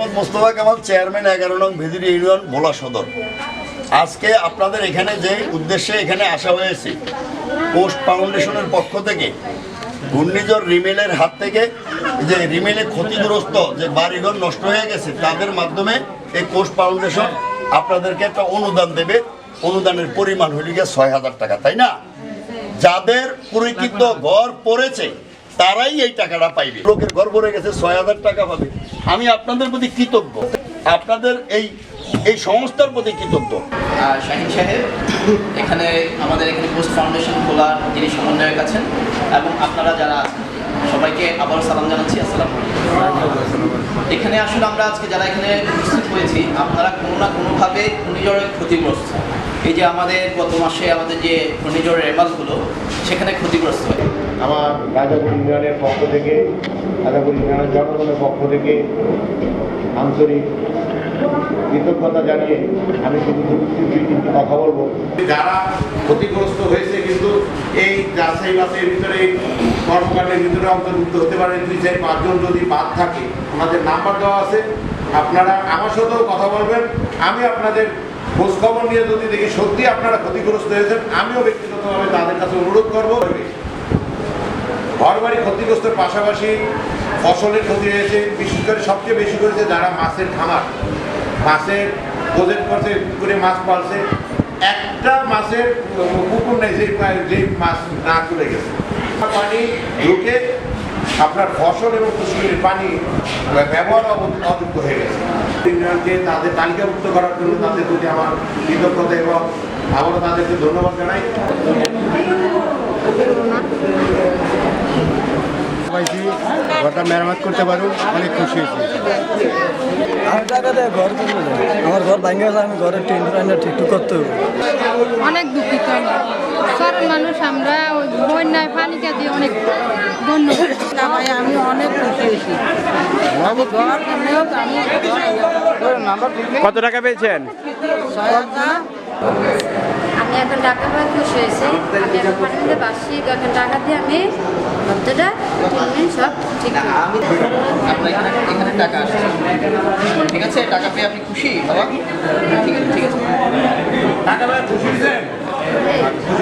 Mohammad Mostafa Kamal, chairman 11 নং ভেদির union, ভোলা সদর। আজকে আপনাদের এখানে যে উদ্দেশ্যে এখানে আসা হয়েছে, পোস্ট ফাউন্ডেশনের পক্ষ থেকে ঘূর্ণিঝড় রিমেলের হাত থেকে যে রিমেলে ক্ষতিগ্রস্ত যে বাড়িঘর নষ্ট হয়ে গেছে তাদের মাধ্যমে এই পোস্ট ফাউন্ডেশন আপনাদেরকে একটা অনুদান দেবে। অনুদানের পরিমাণ হইল গিয়ে 6,000 টাকা, তাই না? যাদের পরিচিত ঘর পড়েছে তারাই এই টাকাটা পাইবে। লোকের ঘর পড়ে গেছে 6,000 টাকা পাবে। আমি আপনাদের প্রতি কৃতজ্ঞ, আপনাদের এই সংস্থার প্রতি কৃতজ্ঞ। শাহিন সাহেব এখানে আমাদের এখানে পোস্ট ফাউন্ডেশন খোলার যিনি সমন্বয়ক আছেন এবং আপনারা যারা আছেন সবাইকে আবার সালাম জানাচ্ছি। আসসালামু আলাইকুম। এখানে আসলে আমরা আজকে যারা এখানে উপস্থিত হয়েছি আপনারা কোনো না কোনোভাবে ঘূর্ণিঝড়ের ক্ষতিগ্রস্ত। এই যে আমাদের গত মাসে আমাদের যে ঘূর্ণিঝড়ের রেমালগুলো সেখানে ক্ষতিগ্রস্ত হয়। আমার রাজাপুর ইউনিয়নের পক্ষ থেকে, রাজাপুর ইউনিয়নের জনগণের পক্ষ থেকে আন্তরিক কৃতজ্ঞতা জানিয়ে আমি শুধু তিনটি কথা বলবো। যারা ক্ষতিগ্রস্ত হয়েছে কিন্তু এই যাচাই বাসের ভিতরে কর্মকাণ্ডের ভিতরে অন্তর্ভুক্ত হতে পারে 2-4-5 জন যদি বাদ থাকে, আমাদের নাম্বার দেওয়া আছে, আপনারা আমার সাথেও কথা বলবেন। আমি আপনাদের খোঁজ খবর নিয়ে যদি দেখি সত্যি আপনারা ক্ষতিগ্রস্ত হয়েছেন, আমিও ব্যক্তিগতভাবে তাদের কাছে অনুরোধ করবো। ঘরবাড়ি ক্ষতিগ্রস্তের পাশাপাশি ফসলের ক্ষতি হয়েছে, বিশেষ করে সবচেয়ে বেশি করেছে যারা মাছের খামার, মাছের প্রজেক্ট করছে, পুকুরে মাছ পালছে, একটা মাছের পুকুর নেই যে মাছ না চলে গেছে। পানি ঢুকে আপনার ফসল এবং পুষ্করিণীর পানি ব্যবহার অযোগ্য হয়ে গেছে। ইউনিয়নকে তাদের তালিকাভুক্ত করার জন্য তাদের প্রতি আমার কৃতজ্ঞতা এবং আবারও তাদেরকে ধন্যবাদ জানাই। ঘরটা মেরামত করতে পারুন, অনেক খুশি হয়েছি। আমার ঘর ভাঙে গেছে, আমি ঘরের টিন ঠিক করতে হবে। অনেক দুঃখিত সাধারণ মানুষ আমরা বন্যায় পানি কাজে অনেক ধন্যবাদ। ভাই আমি অনেক খুশি হয়েছি। কত টাকা পেয়েছেন? আমি এখন টাকা পাই খুশি হয়েছে। আমি এখন পানিতে বাসি, এখন টাকা দিয়ে আমি ভর্তাটা সব ঠিক আপনার এখানে টাকা আসছে, ঠিক আছে? টাকা পেয়ে আপনি খুশি বাবা? ঠিক আছে, ঠিক আছে। টাকা খুশি হয়েছেন?